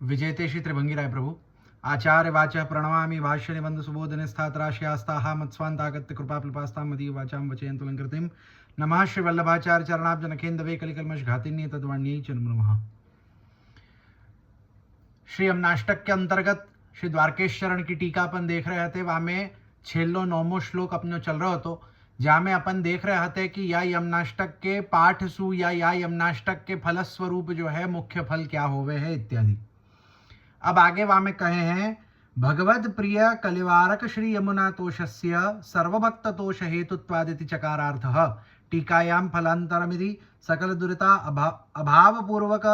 विजयते श्री त्रिभंगी राय प्रभु आचार्य वाचा प्रणमामि भाष्य निबंध सुबोधने स्थात्राशयास्ताः मत्स्वान्तागत्य कृपाप्लपास्तां मदीय वाचां वचयन्तुलंकृतिं नमः श्री वल्लभाचार्य चरणाब्जनखेन्दवे कलिकल्मष घातिन्ये तद्वाण्यै च नमो नमः। श्री यमनाष्टक के अंतर्गत श्री द्वारकेश्वरण की टीका अपन देख रहे थे। वहाँ में 6 9 श्लोक अपने चल रहे हो, जहाँ में अपन देख रहे थे कि या यमनाष्टक के पाठ सु या यमनाष्टक के फलस्वरूप जो है मुख्य फल क्या होवे है इत्यादि। अब आगे वहाँ में कहे हैं भगवद प्रिय कलिवारक श्री यमुना तोषस्य सर्वभक्त तोष हेतुत्वादिति चकारार्थः टीकायां फलांतरमिति सकल दुरिता अभाव पूर्वक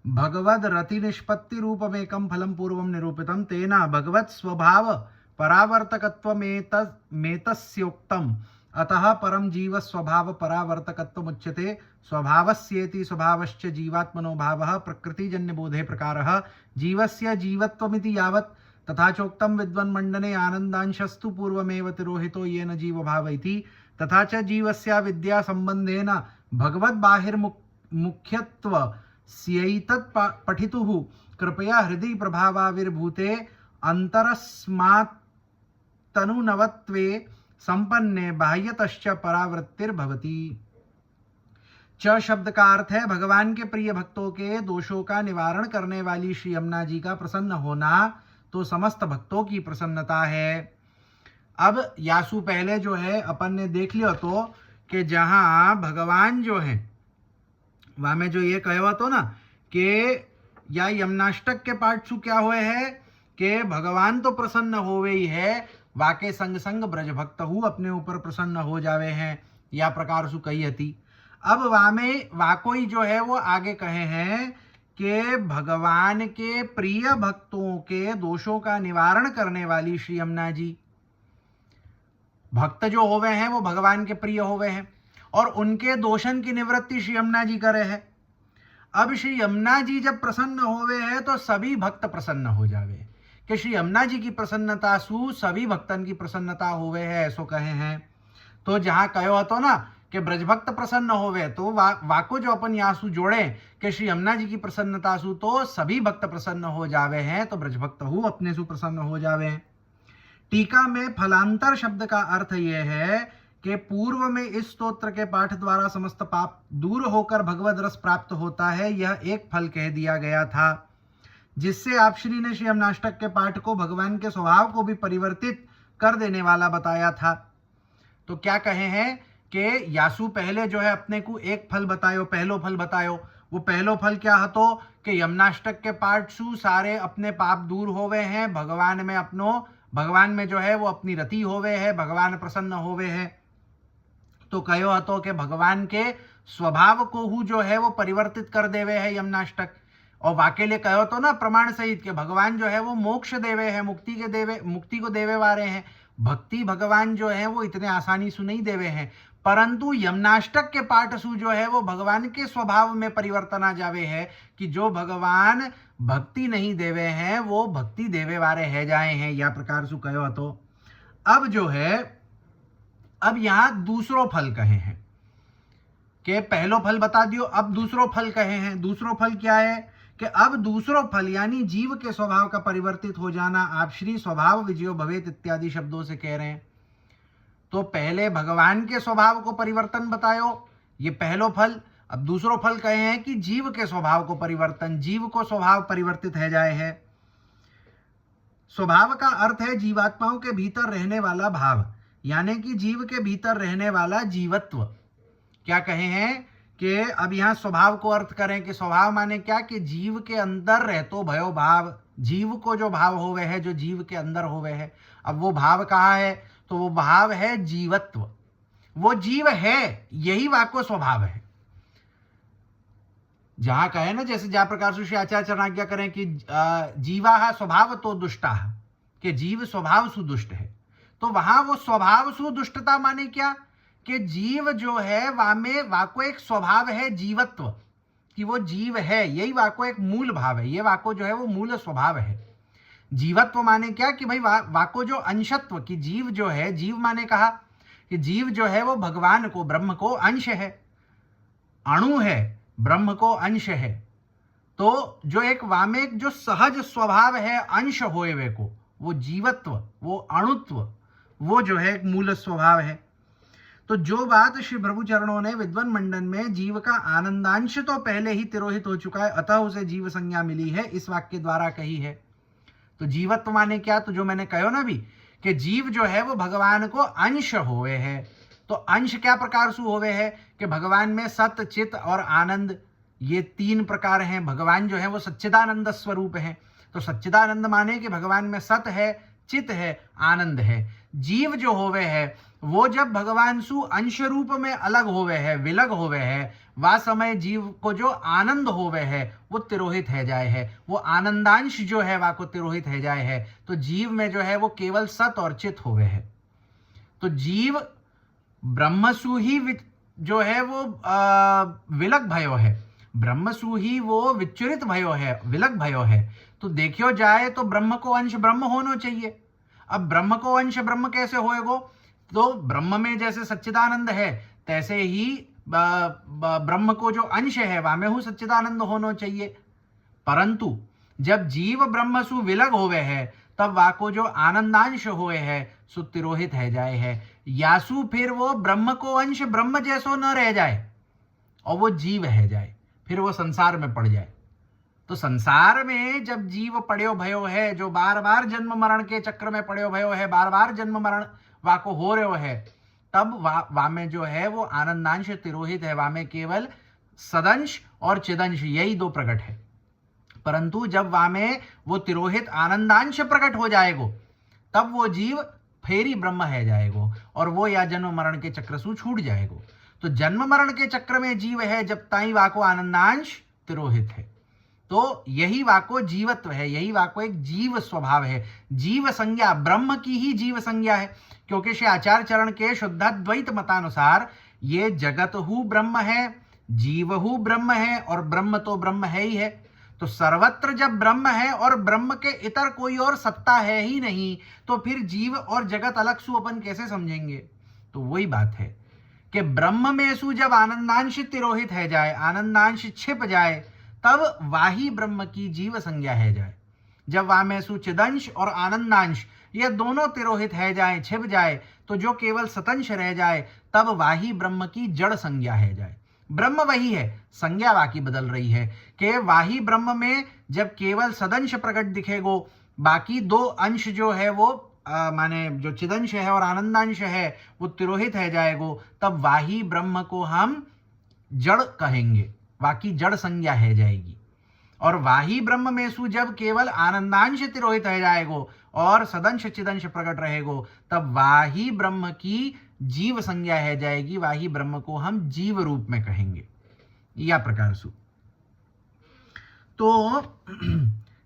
भगवद रति निष्पत्ति रूपमेकं फलं पूर्वं निरूपितं तेन भगवत स्वभाव परावर्तकत्वमेतस्योक्तम् अतः परम जीव स्वभाव परावर्तकत्वमुच्यते। स्वभावस्येति स्वभावश्च जीवात्मनो भावः प्रकृतिजन्य बोधे प्रकारः जीवस्य जीवत्वमिति यावत् तथा चोक्तं विद्वन्मण्डने आनन्दांशस्तु पूर्वमेव तिरोहितो येन जीवभाव इति तथा च जीवस्य विद्या संबंधेन भगवद्बाहिर्मुख्यत्व स्यैतत् पठितुः कृपया हृदि प्रभावाविर्भूते अंतरस्मात् तनुनवत्वे संपन्ने बाह्यतश्च परावृत्तिर्भवति। च शब्द का अर्थ है भगवान के प्रिय भक्तों के दोषों का निवारण करने वाली श्री यमुना जी का प्रसन्न होना तो समस्त भक्तों की प्रसन्नता है। अब यासु पहले जो है अपन ने देख लिया तो कि जहां भगवान जो है वहां में जो ये कहा तो ना कि या यमनाष्टक के पाठ सु क्या हुए है कि भगवान तो प्रसन्न होवे ही है, वाके संग संग ब्रज भक्त हु अपने ऊपर प्रसन्न हो जावे हैं, या प्रकार सु कही हती। अब वहां में वाकोई जो है वो आगे कहे हैं कि भगवान के प्रिय भक्तों के दोषों का निवारण करने वाली श्री यमुना जी, भक्त जो होवे हैं वो भगवान के प्रिय होवे हैं और उनके दोषन की निवृत्ति श्री यमुना जी करे है। अब श्री यमुना जी जब प्रसन्न होवे हैं तो सभी भक्त प्रसन्न हो जावे कि श्री यमुना जी की प्रसन्नता सु सभी भक्तन की प्रसन्नता होवे है, ऐसो कहे हैं। तो जहां कहो तो ना कि ब्रजभक्त प्रसन्न होवे तो वाको जो अपन यहाँ सु जोड़े कि श्री यमुना जी की प्रसन्नता सु तो सभी भक्त प्रसन्न हो जावे हैं, तो ब्रजभक्त हु अपने सु प्रसन्न हो जावे। टीका में फलांतर शब्द का अर्थ यह है कि पूर्व में इस स्तोत्र के पाठ द्वारा समस्त पाप दूर होकर भगवद रस प्राप्त होता है, यह एक फल कह दिया गया था, जिससे आप श्री ने श्री यमनाष्टक के पाठ को भगवान के स्वभाव को भी परिवर्तित कर देने वाला बताया था। तो क्या कहे हैं कि यासु पहले जो है अपने को एक फल बतायो, पहलो फल बतायो। वो पहलो फल क्या हतो कि यमनाष्टक के पाठ सु सारे अपने पाप दूर होवे हैं, भगवान में जो है वो अपनी रति होवे है, भगवान प्रसन्न होवे है। तो कहो हतो कि भगवान के स्वभाव को हु जो है वो परिवर्तित कर देवे है यमनाष्टक। और वाके लिए कहो तो ना प्रमाण सहित के भगवान जो है वो मोक्ष देवे है, मुक्ति को देवे वाले हैं। भक्ति भगवान जो है वो इतने आसानी से नहीं देवे हैं, परंतु यमनाष्टक के पाठ सु जो है वो भगवान के स्वभाव में परिवर्तन आ जावे है कि जो भगवान भक्ति नहीं देवे हैं वो भक्ति देवे वाले है जाए हैं, या प्रकार सु कहो तो। अब जो है अब यहां दूसरो फल कहे हैं कि पहलो फल बता दियो, अब दूसरो फल कहे हैं। दूसरो फल क्या है कि अब दूसरो फल यानी जीव के स्वभाव का परिवर्तित हो जाना आप श्री स्वभाव विजयो भवेत इत्यादि शब्दों से कह रहे हैं। तो पहले भगवान के स्वभाव को परिवर्तन बतायो, ये पहलो फल। अब दूसरो फल कहे हैं कि जीव के स्वभाव को परिवर्तन, जीव को स्वभाव परिवर्तित है जाए है। स्वभाव का अर्थ है जीवात्माओं के भीतर रहने वाला भाव, यानी कि जीव के भीतर रहने वाला जीवत्व। क्या कहे हैं कि अब यहां स्वभाव को अर्थ करें कि स्वभाव माने क्या कि जीव के अंदर रहतो भयो भाव, जीव को जो भाव होवे है, जो जीव के अंदर होवे है। अब वो भाव कहाँ है तो वो भाव है जीवत्व, वो जीव है, यही वाको स्वभाव है। जहां कहे ना जैसे जहाँ प्रकार से आचार्य चरणाज्ञा करें कि जीवा स्वभाव तो दुष्टा, कि जीव स्वभाव सुदुष्ट है। तो वहां वो स्वभाव सुदुष्टता माने क्या कि जीव जो है वाको एक स्वभाव है जीवत्व, कि वो जीव है, यही वाको एक मूल भाव है, ये वाको जो है वो मूल स्वभाव है। जीवत्व माने क्या कि भाई वाको जो अंशत्व, कि जीव जो है, जीव माने कहा कि जीव जो है वो भगवान को, ब्रह्म को अंश है, अणु है, ब्रह्म को अंश है। तो जो एक वामेक जो सहज स्वभाव है अंश होए वे को, वो जीवत्व, वो अणुत्व, वो जो है एक मूल स्वभाव है। तो जो बात श्री प्रभु चरणों ने विद्वन मंडन में जीव का आनंदांश तो पहले ही तिरोहित हो चुका है, अतः उसे जीव संज्ञा मिली है, इस वाक्य द्वारा कही है। तो जीवत्व माने क्या? तो जो मैंने कहो ना भी कि जीव जो है वो भगवान को अंश होवे है। तो अंश क्या प्रकार से होवे है कि भगवान में सत, चित और आनंद, ये तीन प्रकार हैं। भगवान जो है वो सच्चिदानंद स्वरूप है। तो सच्चिदानंद माने कि भगवान में सत है, चित है, आनंद है। जीव जो होवे है वो जब भगवान सु अंश रूप में अलग होवे है, विलग होवे है, वह समय जीव को जो आनंद होवे है वो तिरोहित है जाए है, वो आनंदांश जो है वह को तिरोहित है जाए है। तो जीव में जो है वो केवल सत और चित होवे है। तो जीव ब्रह्मसु ही जो है वो विलग भयो है, ब्रह्मसु ही वो विचरित भयो है, विलग भयो है। तो देखियो जाए तो ब्रह्म को अंश ब्रह्म होना चाहिए। अब ब्रह्म को अंश ब्रह्म कैसे होएगो? तो ब्रह्म में जैसे सच्चिदानंद है तैसे ही ब्रह्म को जो अंश है वह में हूं सच्चिदानंद होना चाहिए। परंतु जब जीव ब्रह्म सु विलग होवे है तब वा को जो आनंदांश होए है सु तिरोहित है जाए है, यासु फिर वो ब्रह्म को अंश ब्रह्म जैसो न रह जाए और वो जीव है जाए, फिर वो संसार में पड़ जाए। तो संसार में जब जीव पड़्यो भयो है, जो बार बार जन्म मरण के चक्र में पड़्यो भयो है, बार बार जन्म मरण वा को हो रहे है, तब वा में जो है वो आनंदांश तिरोहित है, वा में केवल सदंश और चिदंश यही दो प्रकट है। परंतु जब वा में वो तिरोहित आनंदांश प्रकट हो जाएगो तब वो जीव फेरी ब्रह्म है जाएगो और वो या जन्म मरण के चक्र से छूट जाएगो। तो जन्म मरण के चक्र में जीव है जब ताई वा को आनंदांश तिरोहित है। तो यही वाको जीवत्व है, यही वाको एक जीव स्वभाव है। जीव संज्ञा ब्रह्म की ही जीव संज्ञा है, क्योंकि श्री आचार्य चरण के शुद्धाद्वैत मतानुसार ये जगत हु ब्रह्म है, जीव हु ब्रह्म है और ब्रह्म तो ब्रह्म है ही है। तो सर्वत्र जब ब्रह्म है और ब्रह्म के इतर कोई और सत्ता है ही नहीं, तो फिर जीव और जगत अलग सु अपन कैसे समझेंगे? तो वही बात है कि ब्रह्म में सु जब आनंदांश तिरोहित है जाए, आनंदांश छिप जाए, तब वाही ब्रह्म की जीव संज्ञा है जाए। जब वह में सुचिदंश और आनंदांश ये दोनों तिरोहित है जाए, छिप जाए, तो जो केवल सतंश रह जाए तब वाही ब्रह्म की जड़ संज्ञा है जाए। ब्रह्म वही है, संज्ञा वाकी बदल रही है कि वाही ब्रह्म में जब केवल सदंश प्रकट दिखेगो, बाकी दो अंश जो है वो माने जो चिदंश है और आनंदांश है वो तिरोहित है जाएगो, तब वाही ब्रह्म को हम जड़ कहेंगे, वाकी जड़ संज्ञा है जाएगी। और वाही ब्रह्म में सु जब केवल आनंदांश तिरोहित है जाएगो और सदंश चिदंश प्रकट रहेगो, तब वाही ब्रह्म की जीव संज्ञा है जाएगी, वाही ब्रह्म को हम जीव रूप में कहेंगे। या प्रकार सु तो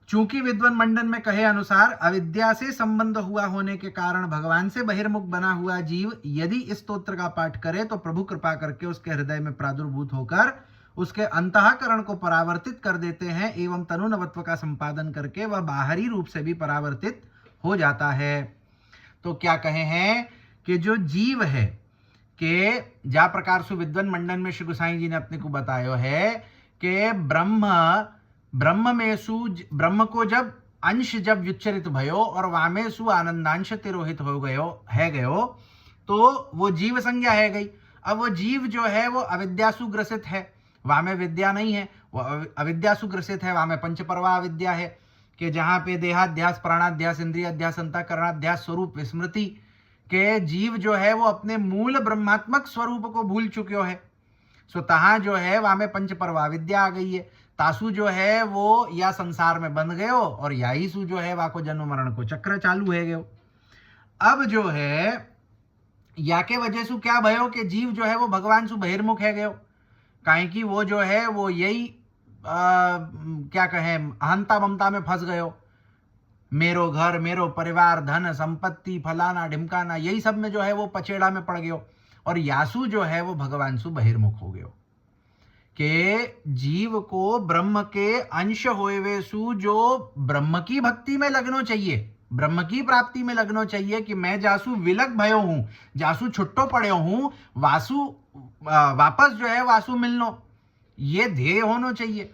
चूंकि विद्वन मंडन में कहे अनुसार अविद्या से संबंध हुआ होने के कारण भगवान से बहिर्मुख बना हुआ जीव यदि इस स्तोत्र का पाठ करे तो प्रभु कृपा करके उसके हृदय में प्रादुर्भूत होकर उसके अंतःकरण को परावर्तित कर देते हैं एवं तनुनवत्व का संपादन करके वह बाहरी रूप से भी परावर्तित हो जाता है। तो क्या कहे हैं कि जो जीव है कि जा प्रकार से विद्वन मंडन में श्री गोसाई जी ने अपने को बताया है कि ब्रह्म में सु ब्रह्म को जब अंश जब विचरित भयो और वामे सु आनंदांश तिरोहित हो गयो तो वो जीव संज्ञा है गई। अब वो जीव जो है वो अविद्यासु ग्रसित है, वामे विद्या नहीं है, वो अविद्यासु ग्रसित है, वामे पंचपर्वा विद्या है कि जहाँ पे देहाध्यास, प्राणाध्यास, इंद्रियाध्यास, अंतःकरणाध्यास, स्वरूप विस्मृति के जीव जो है वो अपने मूल ब्रह्मात्मक स्वरूप को भूल चुके है। सो तहाँ जो है वामे पंचपर्वा विद्या आ गई है। तासु जो है वो या संसार में बंध गयो और या ही सु जो है वा को जन्म मरण को चक्र चालू है गयो। अब जो है या के वजह से क्या भयो कि जीव जो है वो भगवान सु बहिर्मुख है गयो, काहे कि वो जो है वो यही क्या कहें अहंता ममता में फंस गयो। मेरो घर, मेरो परिवार, धन संपत्ति, फलाना ढिमकाना, यही सब में जो है वो पचेड़ा में पड़ गयो और यासु जो है वो भगवान सु बहिर्मुख हो गयो। के जीव को ब्रह्म के अंश होए सु जो ब्रह्म की भक्ति में लगना चाहिए, ब्रह्म की प्राप्ति में लगना चाहिए कि मैं जासु विलग भयो हूं, जासु छुट्टो पड़े हूं, वासु वापस जो है वासु मिलनो, ये ध्येय होना चाहिए।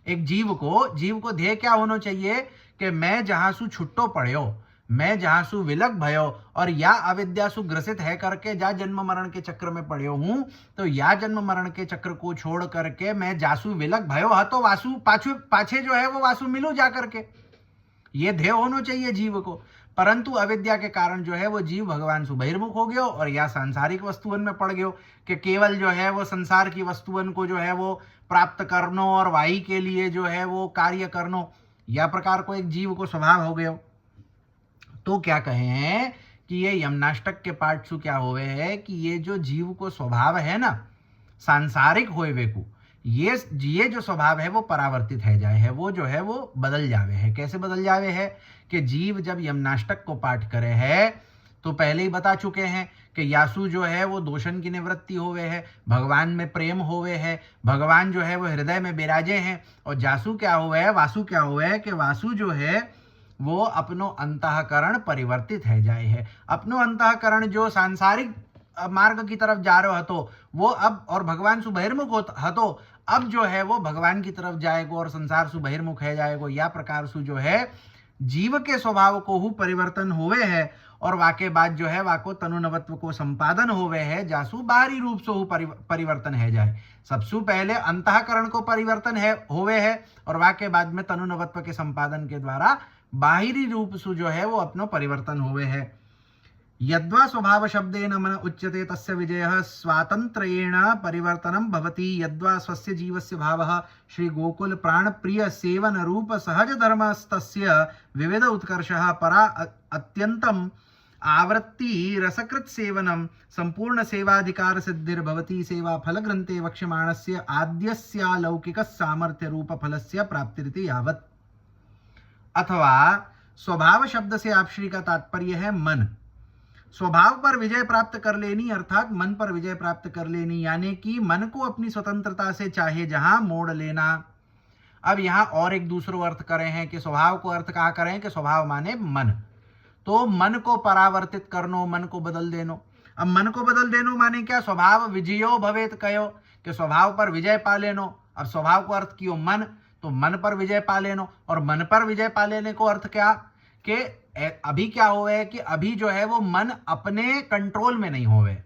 एक जीव को ध्येय क्या होना चाहिए कि मैं जहांसु छुट्टो पड़्यो, मैं जहांसु विलग भयो और या अविद्यासु ग्रसित है करके जा जन्म मरण के चक्र में पड़्यो हूं, तो या जन्म मरण के चक्र को छोड़ करके मैं जासु विलग भयो हा तो वासु पाछे जो है वो वासु मिलू जा करके, ये ध्येय होना चाहिए जीव को। परंतु अविद्या के कारण जो है वो जीव भगवान से बहिर्मुख हो गयो और या सांसारिक वस्तुअन में पड़ गयो कि केवल जो है वो संसार की वस्तुअन को जो है वो प्राप्त करनो और वाही के लिए जो है वो कार्य करनो, या प्रकार को एक जीव को स्वभाव हो गयो। तो क्या कहे हैं कि ये यमनाष्टक के पाठ से क्या होवे है कि ये जो जीव को स्वभाव है ना सांसारिक होवे को, ये जो स्वभाव है वो परावर्तित है जाए है, वो जो है वो बदल जावे है। कैसे बदल जावे है कि जीव जब यमनाष्टक को पाठ करे है तो पहले ही बता चुके हैं कि यासु जो है वो दोषण की निवृत्ति होवे है, भगवान में प्रेम होवे है, भगवान जो है वो हृदय में विराजे हैं, और जासु क्या हुआ है, वासु क्या हुआ है कि वासु जो है वो अपनो अंतःकरण परिवर्तित है जाए है। अपनो अंतःकरण जो सांसारिक मार्ग की तरफ जा रहे हतो वो अब, और भगवान सु बहिर्मुख हतो, अब जो है वो भगवान की तरफ जाएगो और संसार सु बहिर्मुख है जाएगो। या प्रकार सु जो है जीव के स्वभाव को हु परिवर्तन होवे है और वाके बाद जो है वाको तनुनवत्व को संपादन होवे है, जासु बाहरी रूप से हु परिवर्तन है जाए। सबसे पहले अंतःकरण को परिवर्तन है होवे है और वाके बाद में तनुनवत्व के संपादन के द्वारा बाहरी रूप से जो है वो अपनो परिवर्तन हुए है। यद्वा स्वभाव शब्देन मन उच्यते तस्य विजयः स्वातंत्र्येण परिवर्तनम भवति। यद्वा स्वस्य जीवस्य भावः श्री गोकुल प्राण प्रिय सेवन रूप सहज धर्मस्तस्य विविध उत्कर्षः परा अत्यंतम आवृत्ति रसकृत सेवनम संपूर्ण सेवाधिकार सिद्धिर्भवति। सेवा फल ग्रंथे वक्ष्यमाणस्य आद्यस्यालौकिक सामर्थ्य रूप फलस्य प्राप्तिरिति यावत्। अथवा स्वभाव शब्द से आप श्री का तात्पर्य है मन, स्वभाव पर विजय प्राप्त कर लेनी अर्थात मन पर विजय प्राप्त कर लेनी, यानी कि मन को अपनी स्वतंत्रता से चाहे जहां मोड़ लेना। अब यहां और एक दूसरो अर्थ करें हैं कि स्वभाव को अर्थ कहा करें कि स्वभाव माने मन, तो मन को परावर्तित करनो, मन को बदल देनो। अब मन को बदल देनो माने क्या, स्वभाव विजयो भवेत कहो कि स्वभाव पर विजय पा लेनो। अब स्वभाव को अर्थ कियो मन, तो मन पर विजय पा लेनो, और मन पर विजय पा लेने को अर्थ क्या कि अभी क्या होवे है कि अभी जो है वो मन अपने कंट्रोल में नहीं होवे,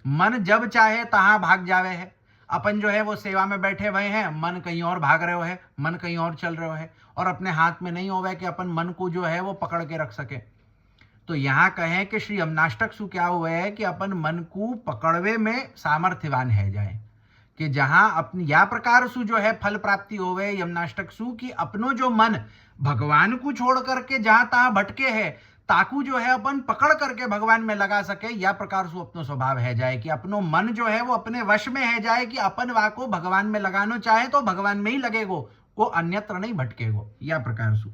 मन जब चाहे तहां भाग जावे है। अपन जो है वो सेवा में बैठे हुए हैं, मन कहीं और भाग रहे हो है, मन कहीं और चल रहे हो है, और अपने हाथ में नहीं होवे कि अपन मन को जो है वो पकड़ के रख सके। तो यहां कहें कि श्री यमनाष्टक सु क्या हुआ है कि अपन मन को पकड़वे में सामर्थ्यवान है जाए, कि जहां अपनी या प्रकार सु जो है फल प्राप्ति होवे यमनाष्टक सु कि अपनो जो मन भगवान को छोड़ करके जहां तहां भटके है ताकू जो है अपन पकड़ करके भगवान में लगा सके, या प्रकार सु अपनो स्वभाव है जाए कि अपनो मन जो है वो अपने वश में है जाए कि अपन वाको भगवान में लगानो चाहे तो भगवान में ही लगेगो, वो अन्यत्र नहीं भटकेगो, या प्रकार सु।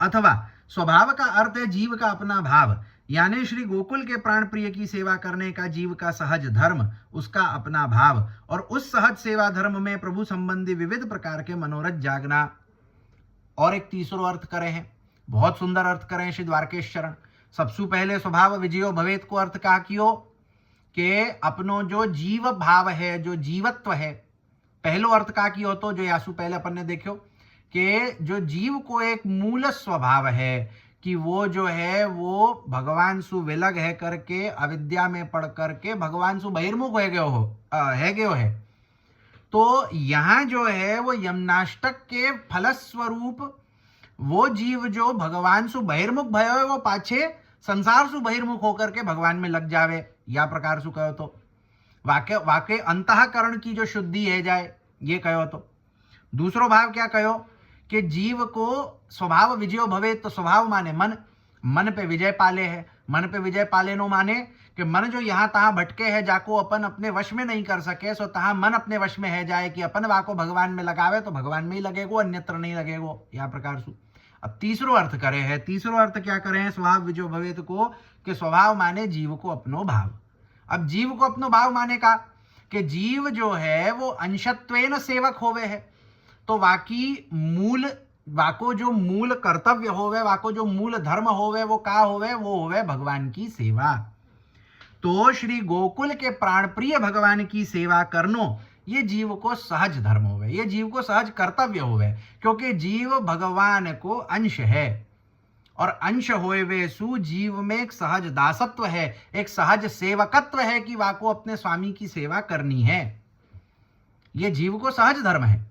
अथवा स्वभाव का अर्थ है जीव का अपना भाव, यानी श्री गोकुल के प्राण प्रिय की सेवा करने का जीव का सहज धर्म, उसका अपना भाव, और उस सहज सेवा धर्म में प्रभु संबंधी विविध प्रकार के मनोरथ जागना। और एक तीसरो अर्थ करें हैं, बहुत सुंदर अर्थ करें श्री द्वारकेश चरण। सबसे पहले स्वभाव विजयो भवेत को अर्थ कहा कियो कि अपनो जो जीव भाव है, जो जीवत्व है, पहलो अर्थ कहा कियो तो जो यासु पहले अपन ने देखो कि जो जीव को एक मूल स्वभाव है कि वो जो है वो भगवान सु विलग है करके अविद्या में पड़ करके भगवान सु बहिर्मुख है गयो है। तो यहां जो है वो यमनाष्टक के फलस्वरूप वो जीव जो भगवान सु बहिर्मुख भयो है वो पाछे संसार सु बहिर्मुख होकर के भगवान में लग जावे, या प्रकार सु कहो तो वाके अंतःकरण की जो शुद्धि है जाए, ये कहो तो। दूसरो भाव क्या कहो कि जीव को स्वभाव विजयो भवे, तो स्वभाव माने मन, मन पे विजय पाले है। मन पे विजय पाले नो माने कि मन जो यहाँ तहाँ भटके है जाको अपन अपने वश में नहीं कर सके, सो तहाँ मन अपने वश में है जाए कि अपन वाको भगवान में लगावे तो भगवान में ही लगेगो, अन्यत्र नहीं लगेगो, या प्रकार सु। अब तीसरो अर्थ करे है, तीसरो अर्थ क्या करे हैं स्वभाव विजयो भवेत को कि स्वभाव माने जीव को अपनो भाव। अब जीव को अपनो भाव माने का कि जीव जो है वो अंशत्वेन सेवक होवे है, तो वाको जो मूल कर्तव्य होवे, वाको जो मूल धर्म होवे वो का होवे, वो होवे भगवान की सेवा। तो श्री गोकुल के प्राण प्रिय भगवान की सेवा करनो, ये जीव को सहज धर्म होवे, ये जीव को सहज कर्तव्य होवे, क्योंकि जीव भगवान को अंश है और अंश होवे सु जीव में एक सहज दासत्व है, एक सहज सेवकत्व है कि वाको अपने स्वामी की सेवा करनी है। ये जीव को सहज धर्म है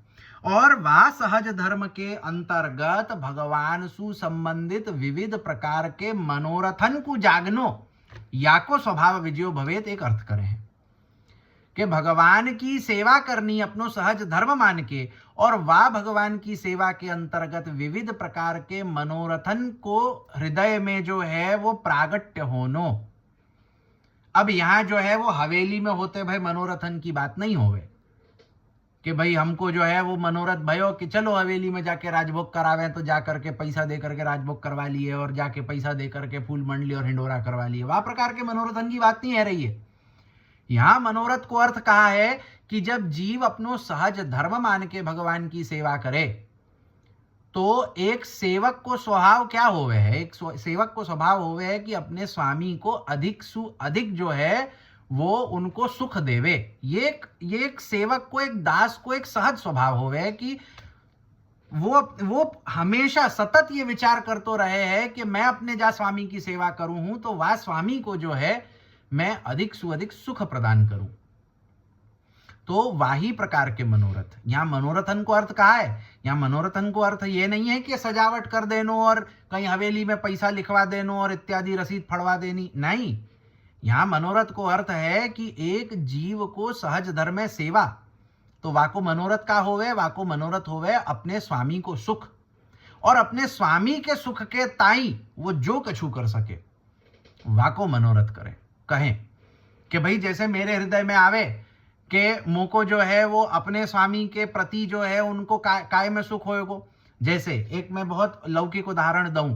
और वा सहज धर्म के अंतर्गत भगवान सु संबंधित विविध प्रकार के मनोरथन को जागनो या को स्वभाव विजयो भवेत एक अर्थ करे हैं कि भगवान की सेवा करनी अपनो सहज धर्म मान के और वा भगवान की सेवा के अंतर्गत विविध प्रकार के मनोरथन को हृदय में जो है वो प्रागट्य होनो। अब यहां जो है वो हवेली में होते भाई मनोरथन की बात नहीं होवे कि भाई हमको जो है वो मनोरथ भयो कि चलो हवेली में जाके राजभोग करावे, तो जा करके पैसा दे करके राजभोग करवा लिए और जाके पैसा दे करके फूल मंडली और हिंडोरा करवा लिए। वह प्रकार के मनोरथन की बात नहीं है रही है। यहां मनोरथ को अर्थ कहा है कि जब जीव अपनो सहज धर्म मान के भगवान की सेवा करे तो एक सेवक को स्वभाव क्या होवे है, एक सेवक को स्वभाव होवे है कि अपने स्वामी को अधिक सु अधिक जो है वो उनको सुख देवे। ये एक सेवक को, एक दास को एक सहज स्वभाव होवे है कि वो हमेशा सतत ये विचार करते रहे है कि मैं अपने जा स्वामी की सेवा करूं हूं तो वह स्वामी को जो है मैं अधिक सुअधिक सुख प्रदान करूं। तो वाही प्रकार के मनोरथ, यहां मनोरथन को अर्थ कहा है, यहां मनोरथन को अर्थ ये नहीं है कि सजावट कर देनो और कहीं हवेली में पैसा लिखवा देनो और इत्यादि रसीद फड़वा देनी, नहीं। यहां मनोरथ को अर्थ है कि एक जीव को सहज धर्म में सेवा, तो वाको मनोरथ का होवे, वाको मनोरथ होवे अपने स्वामी को सुख और अपने स्वामी के सुख के ताई वो जो कछु कर सके वाको मनोरथ करे। कहें कि भाई जैसे मेरे हृदय में आवे कि मोको जो है वो अपने स्वामी के प्रति जो है उनको काय में सुख होएगो। जैसे एक मैं बहुत लौकिक उदाहरण दूं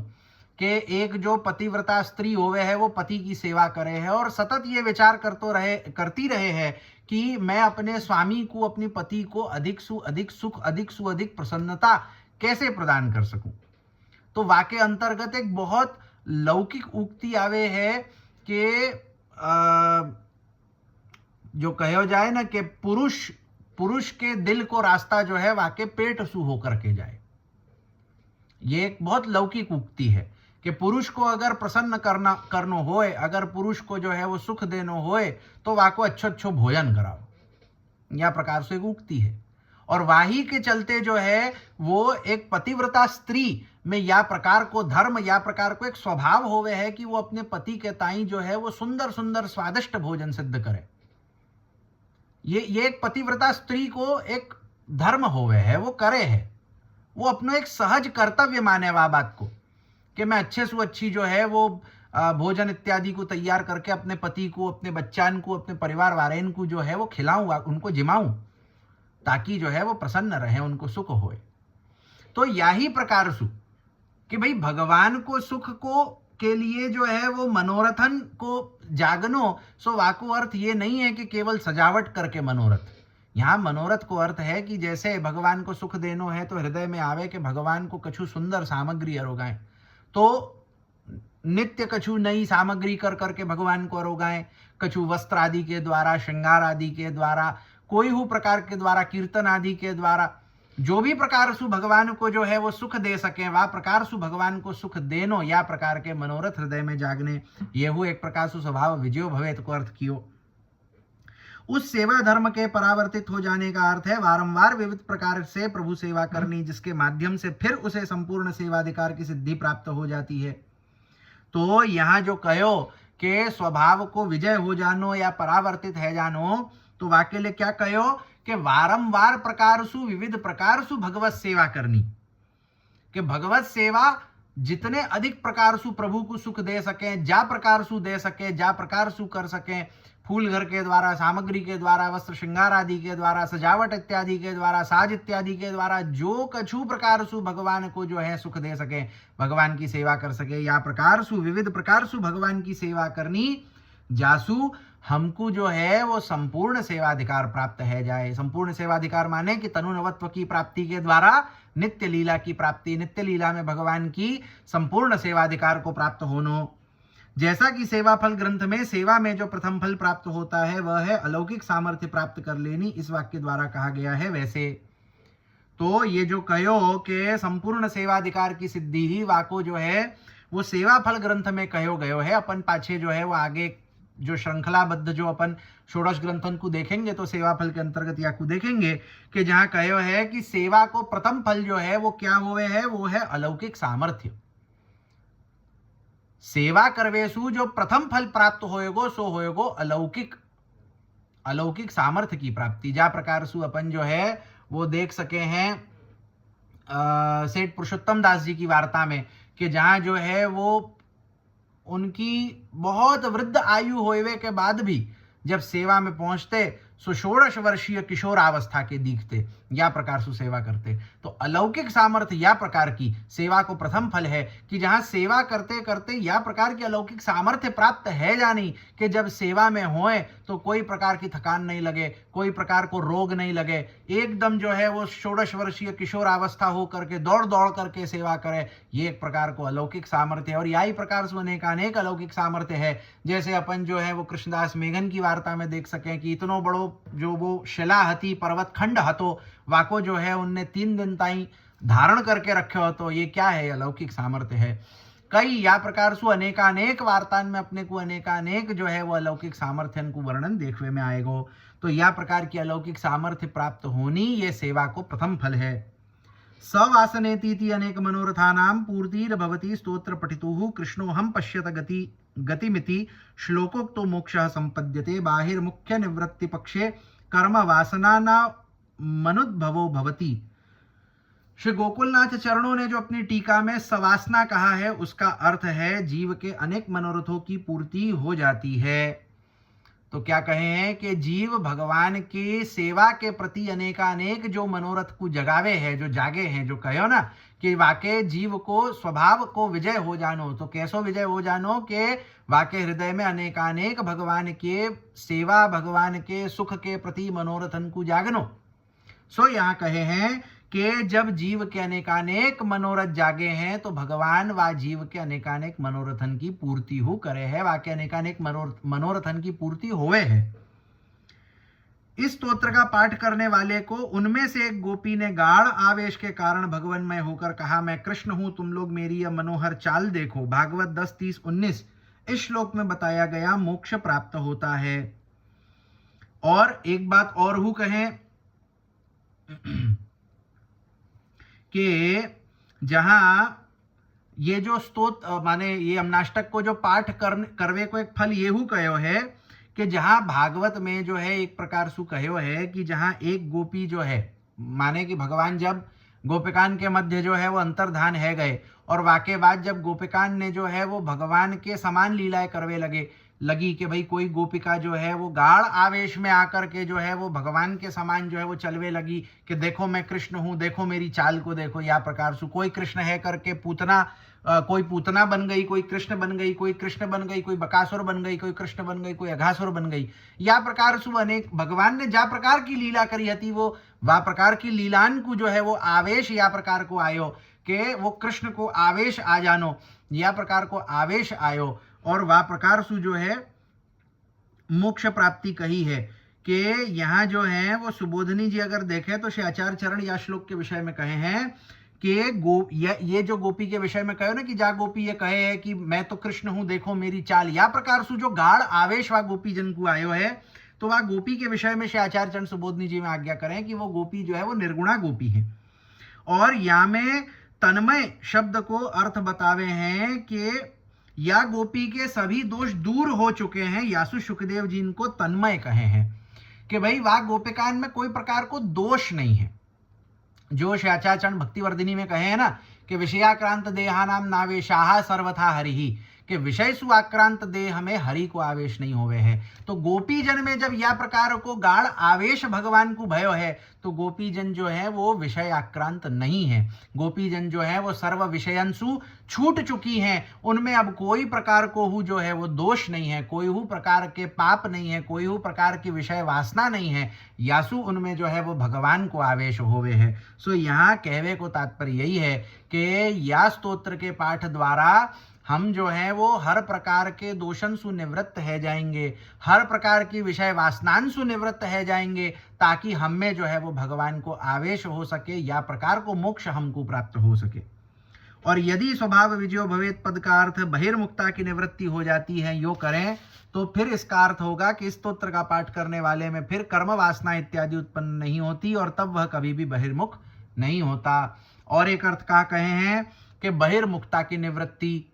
कि एक जो पतिव्रता स्त्री होवे है वो पति की सेवा करे है और सतत ये विचार करती रहे है कि मैं अपने स्वामी को, अपने पति को अधिक सु अधिक सुख, अधिक सु अधिक प्रसन्नता कैसे प्रदान कर सकूं। तो वाक्य अंतर्गत एक बहुत लौकिक उक्ति आवे है कि जो कहो जाए ना कि पुरुष के दिल को रास्ता जो है वाके पेट सु होकर के जाए। ये एक बहुत लौकिक उक्ति है कि पुरुष को अगर प्रसन्न करनो होए, अगर पुरुष को जो है वो सुख देनो होए तो वाको अच्छो भोजन कराओ, या प्रकार से एक उक्ति है। और वाही के चलते जो है वो एक पतिव्रता स्त्री में या प्रकार को धर्म, या प्रकार को एक स्वभाव होवे है कि वो अपने पति के ताई जो है वो सुंदर सुंदर स्वादिष्ट भोजन सिद्ध करे। ये एक पतिव्रता स्त्री को एक धर्म होवे है, वो करे है, वो अपनो एक सहज कर्तव्य माने वा बात को कि मैं अच्छे से अच्छी जो है वो भोजन इत्यादि को तैयार करके अपने पति को, अपने बच्चान को, अपने परिवार वालेन को जो है वो खिलाऊं, उनको जिमाऊं, ताकि जो है वो प्रसन्न रहे, उनको सुख होए। तो यही प्रकार सु कि भाई भगवान को सुख को के लिए जो है वो मनोरथन को जागनो, सो वाको अर्थ ये नहीं है कि केवल सजावट करके मनोरथ। यहाँ मनोरथ को अर्थ है कि जैसे भगवान को सुख देनो है तो हृदय में आवे कि भगवान को कछु सुंदर सामग्री अरोगाएं, तो नित्य कछु नई सामग्री कर करके भगवान को अरोगाएं, कछु वस्त्र आदि के द्वारा, श्रृंगार आदि के द्वारा, कोई हु प्रकार के द्वारा, कीर्तन आदि के द्वारा, जो भी प्रकार सु भगवान को जो है वो सुख दे सके वह प्रकार सु भगवान को सुख देनो, या प्रकार के मनोरथ हृदय में जागने, ये हु एक प्रकार सु स्वभाव विजयो भवेत को अर्थ कियो। उस सेवा धर्म के परावर्तित हो जाने का अर्थ है वारंवार विविध प्रकार से प्रभु सेवा करनी, जिसके माध्यम से फिर उसे संपूर्ण सेवाधिकार की सिद्धि प्राप्त हो जाती है। तो यहाँ जो कहो कि स्वभाव को विजय हो जानो या परावर्तित है जानो, तो वाक्य ले क्या कहो कि वारंवार प्रकार सु, विविध प्रकार सु भगवत सेवा करनी, कि भगवत सेवा जितने अधिक प्रकार सु प्रभु को सुख दे सके, जा प्रकार सु दे सके, जा प्रकार सु कर सके, फूल घर के द्वारा, सामग्री के द्वारा, वस्त्र श्रृंगार आदि के द्वारा, सजावट इत्यादि के द्वारा, साज इत्यादि के द्वारा, जो कछु प्रकार सु भगवान को जो है सुख दे सके, भगवान की सेवा कर सके, या प्रकार सु, विविध प्रकार सु भगवान की सेवा करनी, जासु हमको जो है वो संपूर्ण सेवाधिकार प्राप्त है जाए। संपूर्ण सेवाधिकार माने कि तनु नवत्व की प्राप्ति के द्वारा नित्य लीला की प्राप्ति, नित्य लीला में भगवान की संपूर्ण सेवाधिकार को प्राप्त होनो। जैसा कि सेवा फल ग्रंथ में सेवा में जो प्रथम फल प्राप्त होता है वह है अलौकिक सामर्थ्य प्राप्त कर लेनी, इस वाक्य द्वारा कहा गया है। वैसे तो ये जो कहो कि संपूर्ण सेवाधिकार की सिद्धि ही वाको जो है वो सेवा फल ग्रंथ में कहो गयो है। अपन पाछे जो है वो आगे जो श्रृंखलाबद्ध जो अपन षोडश ग्रंथन को देखेंगे तो सेवा फल के अंतर्गत या को देखेंगे कि जहां कहो है कि सेवा को प्रथम फल जो है वो क्या हुए है, वो है अलौकिक सामर्थ्य। सेवा करवेशु जो प्रथम फल प्राप्त होएगो सो होएगो अलौकिक अलौकिक सामर्थ्य की प्राप्ति। जा प्रकार से अपन जो है वो देख सके हैं सेठ पुरुषोत्तम दास जी की वार्ता में कि जहां जो है वो उनकी बहुत वृद्ध आयु होने के बाद भी जब सेवा में पहुंचते सो 16 वर्षीय किशोरावस्था के दिखते, या प्रकार से सेवा करते। तो अलौकिक सामर्थ्य या प्रकार की सेवा को प्रथम फल है कि जहां सेवा करते करते या प्रकार की अलौकिक सामर्थ्य प्राप्त है जानी कि जब सेवा में होए तो कोई प्रकार की थकान नहीं लगे, कोई प्रकार को रोग नहीं लगे, एकदम जो है वो 16 वर्षीय किशोरावस्था हो करके दौड़ दौड़ करके सेवा करे। ये एक प्रकार को अलौकिक सामर्थ्य है। और यही प्रकार से अनेक अलौकिक सामर्थ्य है। जैसे अपन जो है वो कृष्णदास मेघन की वार्ता में देख सकें कि इतनो बड़ो जो वो शिला हती पर्वत खंड हतो वाको जो है उनने 3 दिन ताई धारण करके रखे हो। तो ये क्या है, अलौकिक सामर्थ्य है। कई या प्रकार से अनेकानेक वार्तान में अपने को अनेकानेक जो है वो अलौकिक सामर्थ्य को वर्णन देखने में आएगो। तो या प्रकार की अलौकिक सामर्थ्य प्राप्त होनी ये सेवा को प्रथम फल है। सवासनेतीति अनेक मनोरथानां पूर्तिर्भवति स्तोत्र पठितुः कृष्णोऽहं पश्यत गतिमिति श्लोकोक्तो मोक्षः संपद्यते बाहिर्मुख्य निवृत्ति पक्षे कर्म वासना न मनुद्भवो भवति। श्री गोकुलनाथ चरणों ने जो अपनी टीका में सवासना कहा है उसका अर्थ है जीव के अनेक मनोरथों की पूर्ति हो जाती है। तो क्या कहे हैं कि जीव भगवान की सेवा के प्रति अनेकानेक जो मनोरथ को जगावे है, जो जागे हैं, जो कहो ना कि वाके जीव को स्वभाव को विजय हो जानो। तो कैसो विजय हो जानो कि वाके हृदय में अनेकानेक भगवान के सेवा, भगवान के सुख के प्रति मनोरथन को जागनो। सो यहाँ कहे हैं कि जब जीव के अनेकानेक मनोरथ जागे हैं तो भगवान वा जीव के अनेकानेक मनोरथन की पूर्ति हो करे है, वाके अनेकानेक मनोरथन की पूर्ति होवे है। इस स्तोत्र का पाठ करने वाले को उनमें से एक गोपी ने गाढ़ आवेश के कारण भगवन्मय होकर कहा, मैं कृष्ण हूं, तुम लोग मेरी यह मनोहर चाल देखो। भागवत 10:30-19 इस श्लोक में बताया गया मोक्ष प्राप्त होता है। और एक बात और हूं कहें कि जहां ये जो स्तोत्र माने ये अमनाष्टक को जो पाठ करवे को एक फल ये हु कहो है कि जहां भागवत में जो है एक प्रकार से कहो है कि जहां एक गोपी जो है माने कि भगवान जब गोपिकान के मध्य जो है वो अंतर्धान है गए और वाके बाद जब गोपिकान ने जो है वो भगवान के समान लीलाएं करवे लगी कि भाई कोई गोपिका जो है वो गाढ़ आवेश में आकर के जो है वो भगवान के समान जो है वो चलवे लगी कि देखो मैं कृष्ण हूं, देखो मेरी चाल को देखो। या प्रकार से कोई कृष्ण है करके पूतना कोई पूतना बन गई, कोई कृष्ण बन गई, कोई कृष्ण बन गई, कोई बकासुर बन गई, कोई कृष्ण बन गई, कोई अघासुर बन गई। या प्रकार से अनेक भगवान ने जा प्रकार की लीला करी हती वो वा प्रकार की लीलान को जो है वो आवेश या प्रकार को आयो कि वो कृष्ण को आवेश आ जानो, या प्रकार को आवेश आयो। और वा प्रकार से जो है मोक्ष प्राप्ति कही है कि यहाँ जो है वो सुबोधनी जी अगर देखें तो श्री आचार्य चरण या श्लोक के विषय में कहे हैं कि ये जो गोपी के विषय में कहे ना कि जा गोपी ये कहे है कि मैं तो कृष्ण हूं, देखो मेरी चाल। या प्रकार से जो गाढ़ आवेश वा गोपी जन को आयो है तो वह गोपी के विषय में श्री आचार्य चरण सुबोधनी जी में आज्ञा करें कि वो गोपी जो है वो निर्गुणा गोपी है। और यहाँ में तन्मय शब्द को अर्थ बतावे हैं कि या गोपी के सभी दोष दूर हो चुके हैं। यासु शुकदेव जी इनको तन्मय कहे हैं कि भाई वाह गोपिकान में कोई प्रकार को दोष नहीं है। जो श्याचाचरण भक्तिवर्धिनी में कहे हैं ना कि विषयाक्रांत देहानाम नावेशाह सर्वथा हरिहि, कि विषय सुआक्रांत देह में हरि को आवेश नहीं होवे है। तो गोपी जन में जब यह प्रकार को गाढ़ आवेश भगवान को भयो है तो गोपी जन जो है वो विषय आक्रांत नहीं है। गोपी जन जो है वो सर्व विषयंसु छूट चुकी हैं, उनमें अब कोई प्रकार को हु जो है वो दोष नहीं है, कोई हु प्रकार के पाप नहीं है, कोई हु प्रकार की विषय वासना नहीं है। यासु उनमें जो है वो भगवान को आवेश होवे है। सो यहाँ कहवे को तात्पर्य यही है कि या स्तोत्र के पाठ द्वारा हम जो है वो हर प्रकार के दोषन सु निवृत्त है जाएंगे, हर प्रकार की विषय वासनान सु निवृत्त है जाएंगे, ताकि हम में जो है वो भगवान को आवेश हो सके या प्रकार को मोक्ष हमको प्राप्त हो सके। और यदि स्वभाव विजयो भवेत पद का अर्थ बहिर्मुक्ता की निवृत्ति हो जाती है, यो करें तो फिर इसका अर्थ होगा कि इस स्तोत्र का पाठ करने वाले में फिर कर्म वासना इत्यादि उत्पन्न नहीं होती और तब वह कभी भी बहिर्मुख नहीं होता। और एक अर्थ का कहे हैं कि बहिर्मुक्ता की निवृत्ति,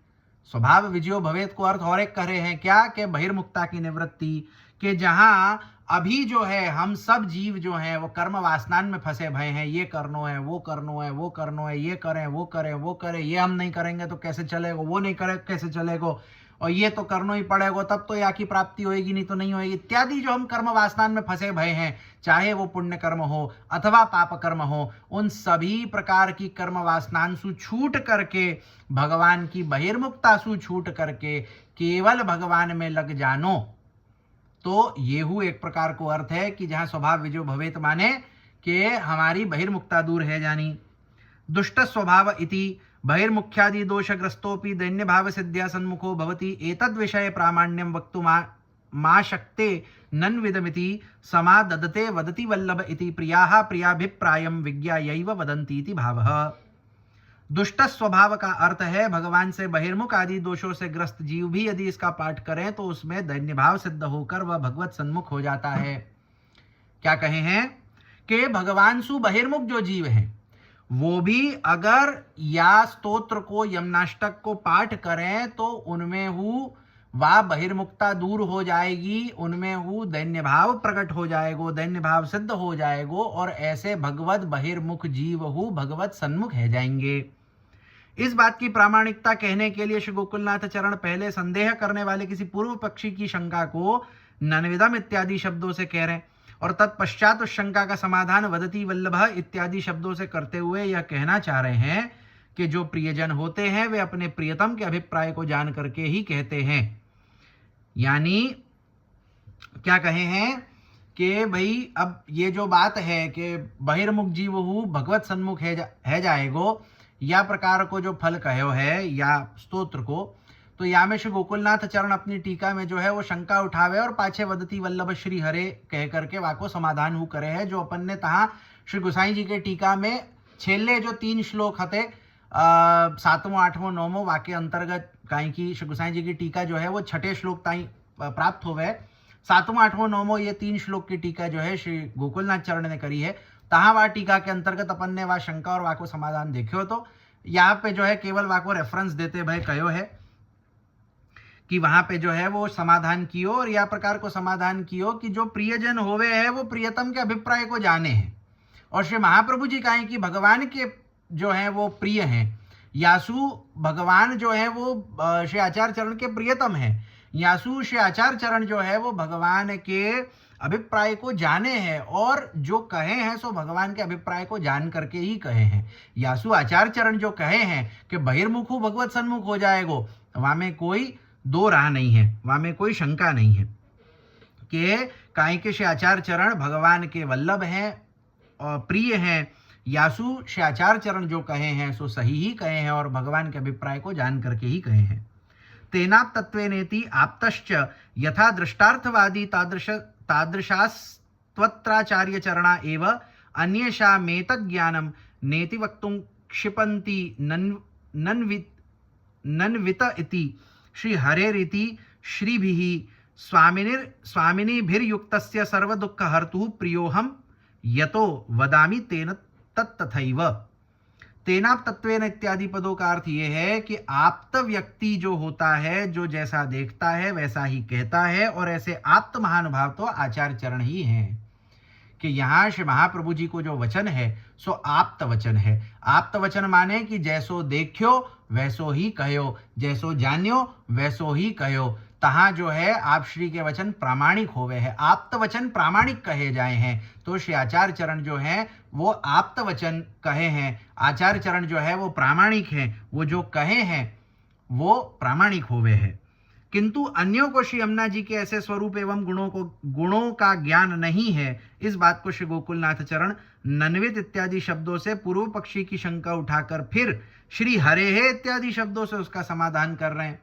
स्वभाव विजयो भवेत को अर्थ और एक कह रहे हैं क्या कि बहिर्मुक्ता की निवृत्ति, के जहां अभी जो है हम सब जीव जो हैं वो कर्म वासनान में फंसे भय हैं, ये करनो है, वो करनो है, वो करनो है, ये करें, वो करें, वो करें, ये हम नहीं करेंगे तो कैसे चलेगा, वो नहीं करे कैसे चलेगा, और ये तो करना ही पड़ेगा तब तो या की प्राप्ति होएगी, नहीं तो नहीं होएगी, इत्यादि जो हम कर्म वासनान में फंसे भय हैं, चाहे वो पुण्य कर्म हो अथवा पाप कर्म हो, उन सभी प्रकार की कर्म वासनान सु छूट करके, भगवान की बहिर्मुक्ता सु छूट करके केवल भगवान में लग जानो, तो येहू एक प्रकार को अर्थ है कि जहां स्वभाव विजयो भवेत माने कि हमारी बहिर्मुक्ता दूर है जानी। दुष्ट स्वभाव इति बहिर्मुख्यादि दोषग्रस्तोपि दैन्य भाव सिद्ध्या सन्मुखो भवति एतद् विषये प्रामाण्यं वक्तुं मा शक्ते नन्विदमिति समा ददते वदति वल्लभ इति प्रियाः प्रियाभिप्रायं विज्ञायैव वदन्ति इति भावः। दुष्ट स्वभाव का अर्थ है भगवान से बहिर्मुख आदि दोषों से ग्रस्त जीव भी यदि इसका पाठ करें तो उसमें दैन्य भाव सिद्ध होकर वह भगवत सन्मुख हो जाता है। क्या कहे हैं कि भगवान सु बहिर्मुख जो जीव हैं वो भी अगर या स्तोत्र को यमनाष्टक को पाठ करें तो उनमें हु वह बहिर्मुक्ता दूर हो जाएगी, उनमें हु दैन्य भाव प्रकट हो जाएगो, दैन्य भाव सिद्ध हो जाएगो, और ऐसे भगवत बहिर्मुख जीव हु भगवत सन्मुख है जाएंगे। इस बात की प्रामाणिकता कहने के लिए श्री गोकुलनाथ चरण पहले संदेह करने वाले किसी पूर्व पक्षी की शंका को नन्विदम इत्यादि शब्दों से कह रहे हैं और तत्पश्चात उस शंका का समाधान वदति वल्लभ इत्यादि शब्दों से करते हुए यह कहना चाह रहे हैं कि जो प्रियजन होते हैं वे अपने प्रियतम के अभिप्राय को जान करके ही कहते हैं। यानी क्या कहे हैं कि भाई अब ये जो बात है कि बहिर्मुख जीव हु भगवत सन्मुख है जाएगो, या प्रकार को जो फल कहो है या स्तोत्र को, तो या में श्री गोकुलनाथ चरण अपनी टीका में जो है वो शंका उठावे और पाछे वदति वल्लभ श्री हरे कह करके वाको समाधान हु करे है, जो अपन ने तहा श्री गोसाई जी के टीका में छेले जो 3 श्लोक हते 7वां 8वां 9वां वाक्य अंतर्गत काई की श्री गोसाई जी की टीका जो है वो 6ठे श्लोक ताई प्राप्त हो गए। 7वां 8वां 9वां ये 3 श्लोक की टीका जो है श्री गोकुलनाथ चरण ने करी है, तहाँ वह टीका के अंतर्गत अपन ने वह शंका और वाको समाधान देखे हो। तो यहाँ पे जो है केवल वाको रेफरेंस देते भाई कहो है कि वहां पे जो है वो समाधान कियो और या प्रकार को समाधान कियो कि जो प्रियजन होवे है वो प्रियतम के अभिप्राय को जाने हैं। और श्री महाप्रभु जी कहें कि भगवान के जो है वो प्रिय हैं, यासु भगवान जो है वो श्री आचार्य चरण के प्रियतम है, यासु श्री आचार्य चरण जो है वो भगवान के अभिप्राय को जाने हैं और जो कहे हैं सो भगवान के अभिप्राय को जान करके ही कहे हैं। यासु आचार्य चरण जो कहे हैं कि बहिर्मुख भगवत सन्मुख हो जाएगो, वहां में कोई दो राह नहीं है, वहां में कोई शंका नहीं है कि काई के श्री आचार्य चरण भगवान के वल्लभ हैं और प्रिय हैं। यासु श्री आचार्य चरण जो कहे हैं सो सही ही कहे हैं और भगवान के अभिप्राय को जान करके ही कहे हैं। तेनाप तत्वेनेति आप्तश्च यथा दृष्टार्थवादी तादृशास्त्वत्राचार्य चरणा एव अन्येषामेतद् ज्ञानं नेति वक्तुं क्षिपन्ति नन्वित इति श्री हरेरिति श्रीभिः स्वामिनीभिर्युक्तस्य सर्वदुःखहर्तुः प्रियोहम यतो वदामि तेन तत्तथैव। तेनाप तत्वेन इत्यादि पदों का अर्थ ये है कि आप्त व्यक्ति जो होता है, जो जैसा देखता है वैसा ही कहता है, और ऐसे आप्त महानुभाव तो आचार्य चरण ही हैं। कि यहाँ श्री महाप्रभु जी को जो वचन है सो आप्त वचन है। आप्त वचन माने कि जैसो देखियो वैसो ही कहो, जैसो जानियो वैसो ही कहो। तहाँ जो है आप श्री के वचन प्रामाणिक होवे हैं, आप्त वचन प्रामाणिक कहे जाए हैं। तो श्री आचार्य चरण जो है वो आप्त वचन कहे हैं, आचार्य चरण जो है वो प्रामाणिक हैं, वो जो कहे हैं वो प्रामाणिक होवे हैं। किंतु अन्यों को श्री यमुना जी के ऐसे स्वरूप एवं गुणों का ज्ञान नहीं है। इस बात को श्री गोकुलनाथ चरण नन्वित इत्यादि शब्दों से पूर्व पक्षी की शंका उठाकर फिर श्री हरे है इत्यादि शब्दों से उसका समाधान कर रहे हैं।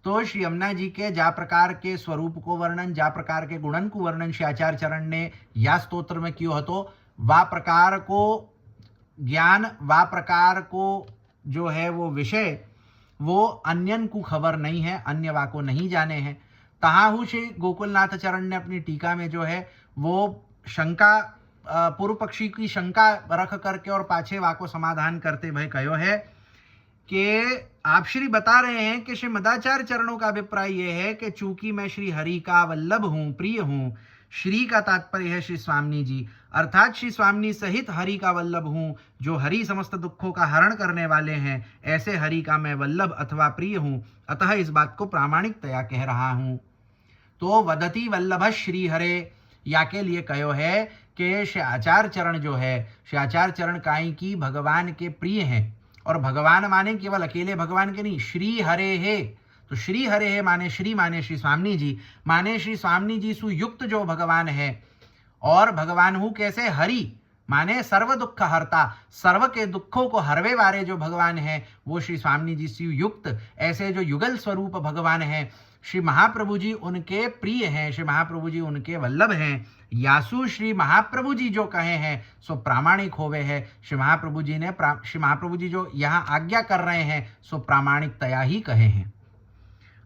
तो श्री यमुना जी के जा प्रकार के स्वरूप को वर्णन, जा प्रकार के गुणन को वर्णन श्री आचार्य चरण ने या स्तोत्र में कियो हतो, वा प्रकार को ज्ञान, वा प्रकार को जो है वो विषय, वो अन्यन को खबर नहीं है, अन्य वा को नहीं जाने हैं। तहाहु श्री गोकुलनाथ चरण ने अपनी टीका में जो है वो शंका, पूर्व पक्षी की शंका रख करके और पाछे वा को समाधान करते भय कहो है कि आप श्री बता रहे हैं कि श्री मदाचार्य चरणों का अभिप्राय यह है कि चूंकि मैं श्री हरि का वल्लभ हूं, प्रिय हूं, श्री का तात्पर्य है श्री स्वामी जी, अर्थात श्री स्वामी सहित हरि का वल्लभ हूं, जो हरि समस्त दुखों का हरण करने वाले हैं, ऐसे हरि का मैं वल्लभ अथवा प्रिय हूं, अतः इस बात को प्रामाणिकतया कह रहा हूं। तो वदति वल्लभ श्री हरे या के लिए कहो है कि श्री आचार्य चरण जो है, श्री आचार्य चरण काई की भगवान के प्रिय हैं, और भगवान माने केवल अकेले भगवान के नहीं, श्री हरे है। तो श्री हरे है माने श्री स्वामी जी, माने श्री स्वामी जी सुयुक्त जो भगवान है, और भगवान हूँ कैसे, हरि माने सर्व दुख हरता, सर्व के दुखों को हरवे वाले जो भगवान है वो श्री स्वामी जी सुयुक्त, ऐसे जो युगल स्वरूप भगवान है, श्री महाप्रभु जी उनके प्रिय हैं, श्री महाप्रभु जी उनके वल्लभ हैं। यासु श्री महाप्रभु जी जो कहे हैं सो प्रामाणिक होवे है। श्री महाप्रभु जी जो यहाँ आज्ञा कर रहे हैं सो प्रामाणिकतया ही कहे हैं।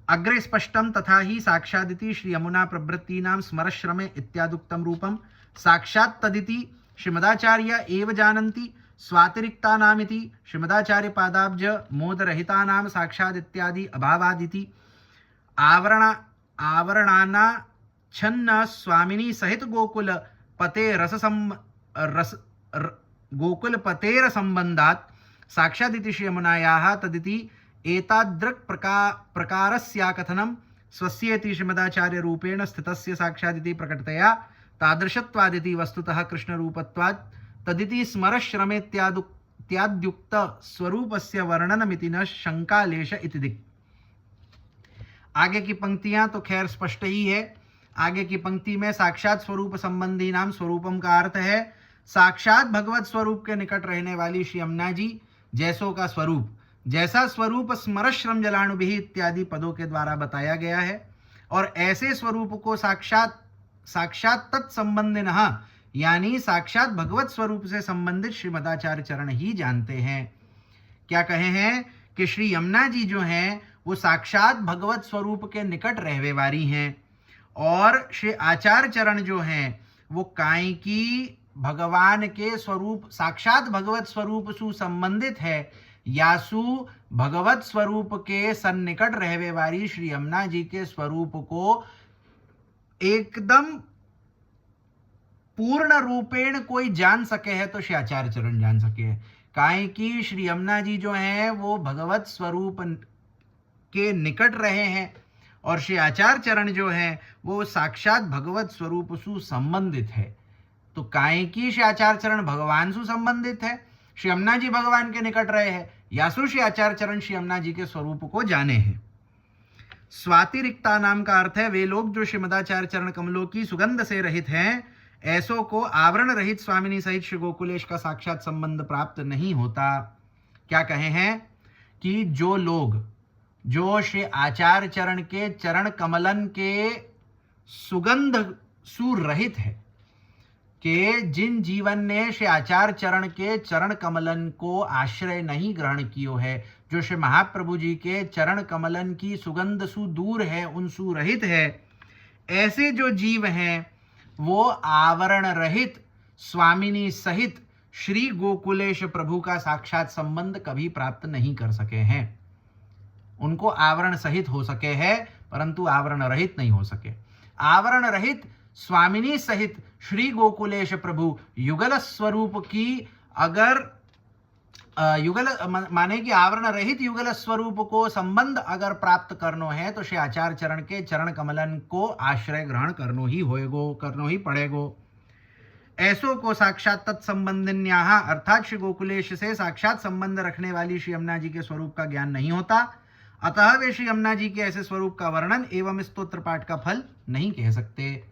अग्रे स्पष्टम तथा ही साक्षादिति श्री यमुना प्रवृत्तीनां स्मरश्रमे इत्यादुक्तम रूपम साक्षात् तदिति श्रीमदाचार्य एव जानन्ति स्वातिरिक्तानामिति श्रीमदाचार्य पादाब्ज मोदरहितानां साक्षात् इत्यादि अभावादिति आवरणाना छन्न स्वामिनी सहित गोकुलपतेर संबंधात् साक्षादिति श्री यमुनायाः तदिति एतादृक् प्रकारस्या कथनं स्वस्येति श्रीमदाचार्य रूपेण स्थितस्य साक्षादिति प्रकटतया तादृशत्वादिति वस्तुतः कृष्णरूपत्वात् तदिति स्मरश्रमेत्याद्युक्त स्वरूपस्य वर्णनमिति न शंकालेश इति दिक्। आगे की पंक्तियां तो खैर स्पष्ट ही है। आगे की पंक्ति में साक्षात स्वरूप संबंधी नाम स्वरूपम का अर्थ है साक्षात भगवत स्वरूप के निकट रहने वाली श्री यमुना जी जैसों का स्वरूप, जैसा स्वरूप स्मरश्रम जलाणुभिः इत्यादि पदों के द्वारा बताया गया है, और ऐसे स्वरूप को साक्षात तत्संबंधिनः यानी साक्षात भगवत स्वरूप से संबंधित श्रीमदाचार्य चरण ही जानते हैं। क्या कहे हैं कि श्री यमुना जी जो हैं वो साक्षात भगवत स्वरूप के निकट रहवे वाली हैं, और श्री आचार्य चरण जो हैं वो काई की भगवान के स्वरूप साक्षात भगवत स्वरूप सु संबंधित है, यासु भगवत स्वरूप के सन्निकट रहवे वाली श्री यमुना जी के स्वरूप को एकदम पूर्ण रूपेण कोई जान सके है तो श्री आचार्य चरण जान सके है। काहे कि श्री यमुना जी जो हैं वो भगवत स्वरूप के निकट रहे हैं, और श्री आचार्य चरण जो हैं वो साक्षात भगवत स्वरूप सु संबंधित है। तो काहे कि श्री आचार्य चरण भगवान सु संबंधित है, श्री यमुना जी भगवान के निकट रहे हैं, यासु श्री आचार्य चरण श्री यमुना जी के स्वरूप को जाने हैं। स्वातिरिक्ता नाम का अर्थ है वे लोग जो श्रीमदाचार्य चरण कमलों की सुगंध से रहित हैं, ऐसों को आवरण रहित स्वामिनी सहित श्री गोकुलेश का साक्षात संबंध प्राप्त नहीं होता। क्या कहे हैं कि जो लोग जो श्री आचार्य चरण के चरण कमलन के सुगंध सुरहित है, कि जिन जीवन ने श्री आचार्य चरण के चरण कमलन को आश्रय नहीं ग्रहण कियो है, जो श्री महाप्रभु जी के चरण कमलन की सुगंध सु दूर है, उन सु रहित है, ऐसे जो जीव हैं वो आवरण रहित स्वामिनी सहित श्री गोकुलेश प्रभु का साक्षात संबंध कभी प्राप्त नहीं कर सके हैं। उनको आवरण सहित हो सके है परंतु आवरण रहित नहीं हो सके। आवरण रहित स्वामिनी सहित श्री गोकुलेश प्रभु युगल स्वरूप की अगर युगल माने कि आवरण रहित युगल स्वरूप को संबंध अगर प्राप्त करनो है तो श्री आचार्य चरण के चरण कमलन को आश्रय ग्रहण करनो ही पड़ेगो। ऐसो को साक्षात तत्संबंधिन्याः अर्थात श्री गोकुलेश से साक्षात संबंध रखने वाली श्री यमुना जी के स्वरूप का ज्ञान नहीं होता। अतः वे श्री यमुना जी के ऐसे स्वरूप का वर्णन एवं स्तोत्र पाठ का फल नहीं कह सकते।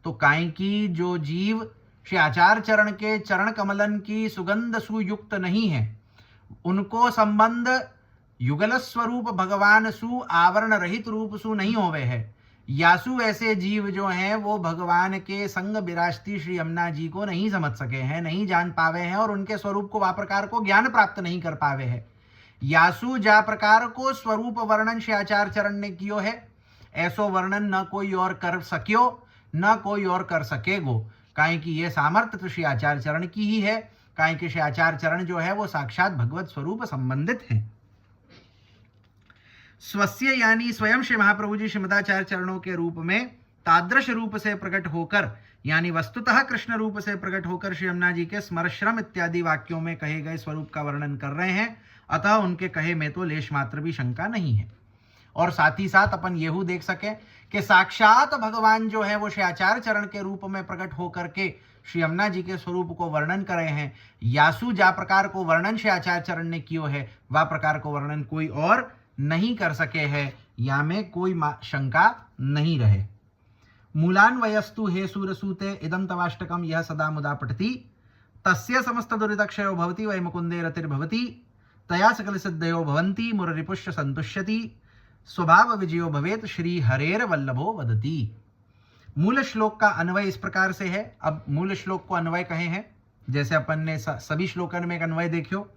तो काई की जो जीव श्री आचार्य चरण के चरण कमलन की सुगंध सुयुक्त नहीं है, उनको संबंध युगल स्वरूप भगवान सु आवरण रहित रूप सु नहीं होवे है, यासु ऐसे जीव जो हैं वो भगवान के संग विराजती श्री यमुना जी को नहीं समझ सके हैं, नहीं जान पावे हैं और उनके स्वरूप को वा प्रकार को ज्ञान प्राप्त नहीं कर पावे है। यासु जा प्रकार को स्वरूप वर्णन श्री आचार्य चरण ने कियो है, ऐसो वर्णन न कोई और कर सकियो न कोई और कर सकेगो। काहे कि ये सामर्थ्य तो श्री आचार्य चरण की ही है, काहे कि श्री आचार्य चरण जो है वो साक्षात भगवत स्वरूप संबंधित है। स्वस्य यानी स्वयं श्री महाप्रभु जी श्रीमदाचार्य चरणों के रूप में तादृश रूप से प्रकट होकर यानी वस्तुतः कृष्ण रूप से प्रकट होकर श्री यमुना जी के स्मरश्रम इत्यादि वाक्यों में कहे गए स्वरूप का वर्णन कर रहे हैं, अतः उनके कहे में तो लेश मात्र भी शंका नहीं है। और साथ ही साथ अपन येहू देख सके कि साक्षात भगवान जो है वो श्री आचार्य चरण के रूप में प्रकट होकर के श्री यमुना जी के स्वरूप को वर्णन करे हैं। यासु जा प्रकार को वर्णन श्री आचार्य चरण ने कियो है, वह प्रकार को वर्णन कोई और नहीं कर सके है, या में कोई शंका नहीं रहे। मूलान वयस्तु हे सूरसूते इदं तवाष्टकम यह सदा मुदा पठति तस्य समस्त दुरितक्षयो भवति वै मुकुंदे रतिर्भवति तया सकल सिद्धयो भवन्ति मुररिपुष्य संतुष्यति स्वभाव विजयो भवेत श्री हरेर वल्लभो वदति। मूल श्लोक का अन्वय इस प्रकार से है। अब मूल श्लोक को अन्वय कहे हैं, जैसे अपन ने सभी श्लोकन में एक अन्वय देखियो।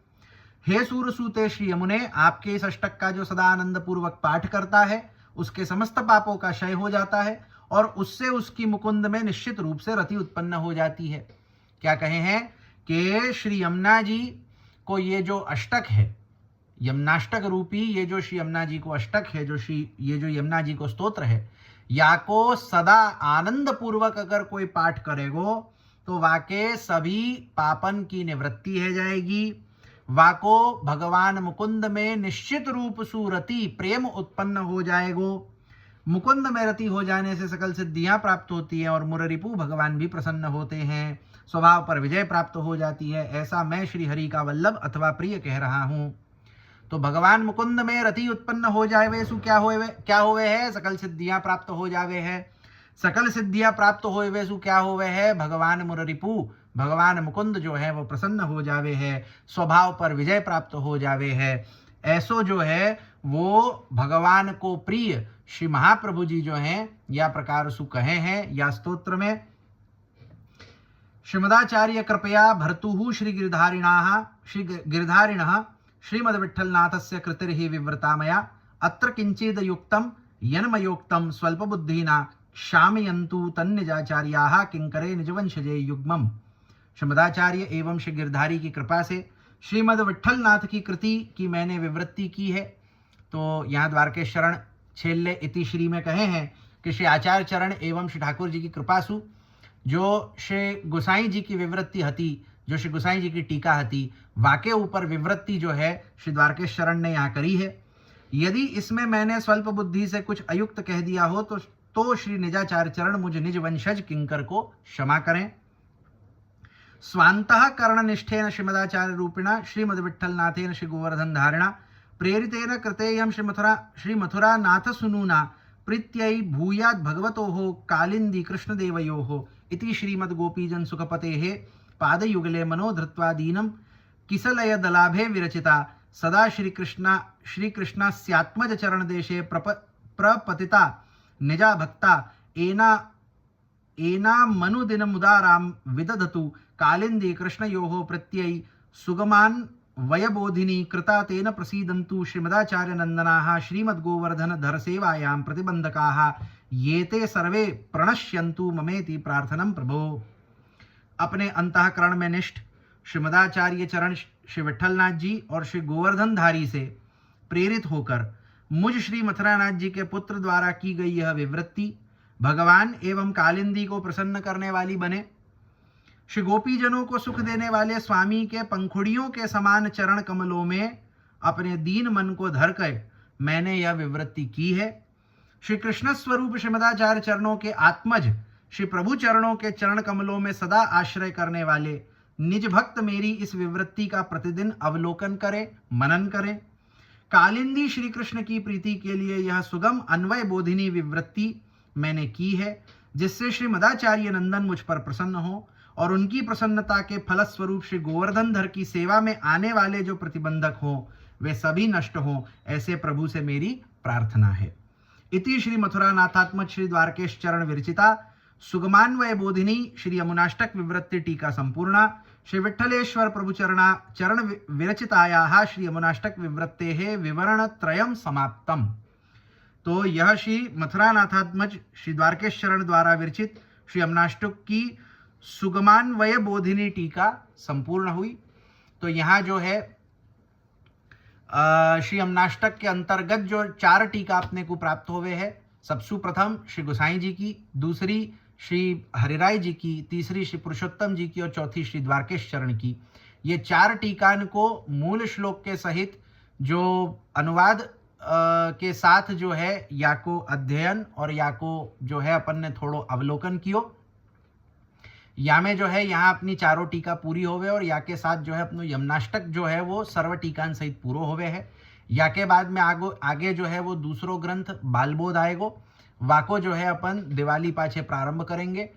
हे सूरसूते श्री यमुने, आपके इस अष्टक का जो सदा आनंद पूर्वक पाठ करता है उसके समस्त पापों का क्षय हो जाता है और उससे उसकी मुकुंद में निश्चित रूप से रति उत्पन्न हो जाती है। क्या कहे हैं कि श्री यमुना जी को ये जो अष्टक है, यमुनाष्टक रूपी ये जो श्री यमुना जी को अष्टक है, ये जो यमुना जी को स्तोत्र है, या को सदा आनंद पूर्वक अगर कोई पाठ करेगो तो वाके सभी पापन की निवृत्ति है जाएगी। वाको भगवान मुकुंद में निश्चित रूप सुरति प्रेम उत्पन्न हो जाएगो। मुकुंद में रति हो जाने से सकल सिद्धियां प्राप्त होती हैं और मुररिपु भगवान भी प्रसन्न होते हैं, स्वभाव पर विजय प्राप्त हो जाती है। ऐसा मैं श्री हरि का वल्लभ अथवा प्रिय कह रहा हूं। तो भगवान मुकुंद में रति उत्पन्न हो जावे सु क्या होवे है, सकल सिद्धियां प्राप्त हो जावे है। सकल सिद्धियां प्राप्त होवे सु क्या होवे है, भगवान मुररिपु भगवान मुकुंद जो है वो प्रसन्न हो जावे है, स्वभाव पर विजय प्राप्त हो जावे है। ऐसो जो है वो भगवान को प्रिय श्री महाप्रभु जी जो हैं या प्रकार सु कहे हैं या स्तोत्र में। श्रीमदाचार्य कृपया भर्तुः श्री गिरधारिणः श्रीमद्विठ्ठलनाथस्य कृतिर्हि विवृता मया अत्र किंचिद युक्तं यन्मयोक्तं स्वल्पबुद्धिना शामयन्तु तन्निजाचार्याः किंकरे निजवंशजे युग्मम्। श्रीमदाचार्य एवं श्री गिरधारी की कृपा से श्रीमद विठ्ठलनाथ की कृति की मैंने विवृत्ति की है। तो यहाँ द्वारकेश शरण छेल्ले इति श्री में कहे हैं कि श्री आचार्य चरण एवं श्री ठाकुर जी की कृपा सु जो श्री गोसाई जी की विवृत्ति हती, जो श्री गोसाई जी की टीका हती, वाके ऊपर विवृत्ति जो है श्री द्वारकेश शरण ने यहाँ करी है। यदि इसमें मैंने स्वल्प बुद्धि से कुछ अयुक्त कह दिया हो तो श्री निजाचार्य चरण मुझ निज वंशज किंकर को क्षमा करें। स्वांतः कर्ण निष्ठेन श्रीमदाचार्य रूपिणा श्रीमद विठ्ठलनाथेन श्री गोवर्धन धारिणा प्रेरितेन कृतेयं श्री मथुरा नाथ सुनूना प्रीत्यै भूयात् भगवतोः कालिंदी कृष्णदेवयोः इति श्रीमद् गोपीजन सुखपतेः पादयुगले मनो धृत्वा दीनं किसलय दलाभे विरचिता सदा श्रीकृष्णस्यात्मज चरण देशे प्रपतिता निजा भक्ता एना मनुदिनमुदारां विदधतु कालिंदी कृष्णयोः प्रत्यय सुगमान् वयबोधिनी कृता तेन प्रसीदन्तु श्रीमदाचार्य नंदनाः श्रीमद्गोवर्धन धर सेवायां प्रतिबंधकाः येते सर्वे प्रणश्यन्तु ममेति प्रार्थनं प्रभो। अपने अंतःकरण में निष्ठ श्रीमदाचार्य चरण श्री विठ्ठलनाथ जी और श्री गोवर्धन धारी से प्रेरित होकर मुझ श्री मथुरानाथ जी के पुत्र द्वारा की गई यह विवृत्ति भगवान एवं कालिंदी को प्रसन्न करने वाली बने। श्री गोपीजनों को सुख देने वाले स्वामी के पंखुड़ियों के समान चरण कमलों में अपने दीन मन को धर कर मैंने यह विवृत्ति की है। श्री कृष्ण स्वरूप श्रीमदाचार्य चरणों के आत्मज श्री प्रभु चरणों के चरण कमलों में सदा आश्रय करने वाले निज भक्त मेरी इस विवृत्ति का प्रतिदिन अवलोकन करें, मनन करें। कालिंदी श्री कृष्ण की प्रीति के लिए यह सुगम अन्वय बोधिनी विवृत्ति मैंने की है, जिससे श्री मदाचार्य नंदन मुझ पर प्रसन्न हो और उनकी प्रसन्नता के फलस्वरूप श्री गोवर्धन धर की सेवा में आने वाले जो प्रतिबंधक हो वे सभी नष्ट हो, ऐसे प्रभु से मेरी प्रार्थना है। इति श्री मथुरा नाथात्मज श्री द्वारकेश चरण विरचिता सुगमान्वय बोधिनी श्री यमुनाष्टक विवृत्ति टीका संपूर्णा श्री विठ्ठलेश्वर प्रभु चरण विरचितायाः श्री यमुनाष्टक विवृत्तेः विवरण त्रयम समाप्तम। तो यह श्री मथुरा नाथात्मज श्री द्वारकेश चरण द्वारा विरचित श्री यमुनाष्टक की सुगमान्वय बोधिनी टीका संपूर्ण हुई। तो यहाँ जो है श्री यमुनाष्टक के अंतर्गत जो 4 टीका अपने को प्राप्त हुए हैं। सबसे प्रथम श्री गोसाई जी की, दूसरी श्री हरिराय जी की, तीसरी श्री पुरुषोत्तम जी की और चौथी श्री द्वारकेश चरण की। ये 4 टीकान को मूल श्लोक के सहित जो अनुवाद के साथ जो है या को अध्ययन और या को जो है अपन ने थोड़ो अवलोकन कियो। या में जो है यहाँ अपनी 4 टीका पूरी होवे और या के साथ जो है अपनो यमुनाष्टक जो है वो सर्व टीकान सहित पूरो होवे है। या के बाद में आगे जो है वो दूसरो ग्रंथ बालबोध आएगो, वाको जो है अपन दिवाली पाछे प्रारंभ करेंगे।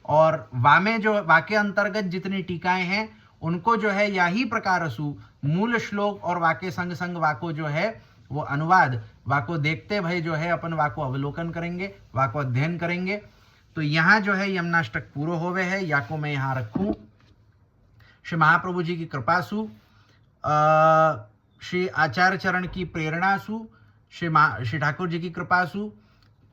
और वामे जो वाके अंतर्गत जितनी टीकाएं हैं उनको जो है यही प्रकार सु मूल श्लोक और वाके संग संग वाको जो है वो अनुवाद वाको देखते भाई जो है अपन वाको अवलोकन करेंगे, वाको अध्ययन करेंगे। तो यहाँ जो है यमुनाष्टक पूरो होवे है, या को मैं यहाँ रखूं। श्री महाप्रभु जी की कृपा सु, श्री आचार्य चरण की प्रेरणा सु, श्री ठाकुर जी की कृपा सु,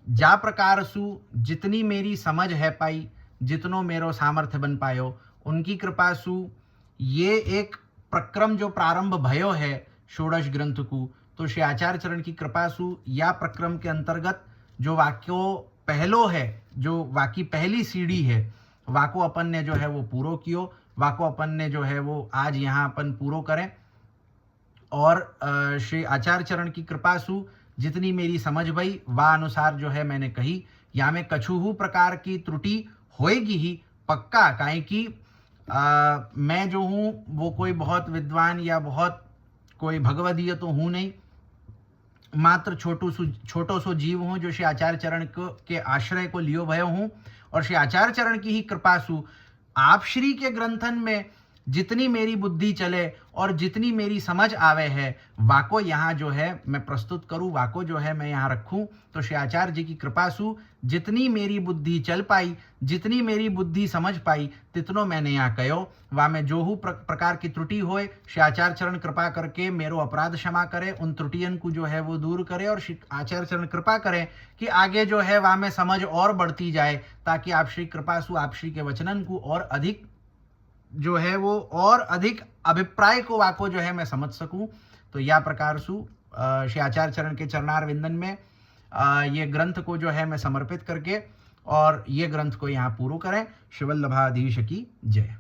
जा प्रकार सु जितनी मेरी समझ है पाई, जितनो मेरो सामर्थ्य बन पायो, उनकी कृपा सु ये एक प्रक्रम जो प्रारंभ भयो है 16 ग्रंथ को, तो श्री आचार्य चरण की कृपा सु या प्रक्रम के अंतर्गत जो वाक्यो पहलो है, जो वाकी पहली सीढ़ी है, वाको अपन ने जो है वो पूरो कियो, वाको अपन ने जो है वो आज यहाँ अपन पूरो करें। और श्री आचार्य चरण की कृपा सु जितनी मेरी समझ भई वा अनुसार जो है मैंने कही। या में कछुहु प्रकार की त्रुटि होएगी ही पक्का, काहे कि मैं जो हूँ वो कोई बहुत विद्वान या बहुत कोई भगवदीय तो हूँ नहीं, मात्र छोटो सो जीव हूँ जो श्री आचार्य चरण के आश्रय को लियो भयो हूँ। और श्री आचार्य चरण की ही कृपा सु आप श्री के ग्रंथन में जितनी मेरी बुद्धि चले और जितनी मेरी समझ आवे है वाको यहाँ जो है मैं प्रस्तुत करूँ, वाको जो है मैं यहाँ रखूँ। तो श्री आचार्य जी की कृपा सु जितनी मेरी बुद्धि चल पाई, जितनी मेरी बुद्धि समझ पाई, तितनो मैंने यहाँ कहो। वा में जो हूँ प्रकार की त्रुटि होए, श्री आचार्य चरण कृपा करके मेरो अपराध क्षमा करे, उन त्रुटियन को जो है वो दूर करे। और श्री आचार्य चरण कृपा करें कि आगे जो है वहाँ में समझ और बढ़ती जाए, ताकि आप श्री कृपा सु आप श्री के वचनन को और अधिक जो है वो और अधिक अभिप्राय को वाको जो है मैं समझ सकूं। तो या प्रकार सु श्री आचार्य चरण के चरणार विंदन में ये ग्रंथ को जो है मैं समर्पित करके और ये ग्रंथ को यहाँ पूरा करें। शिवल्लभाधीश की जय।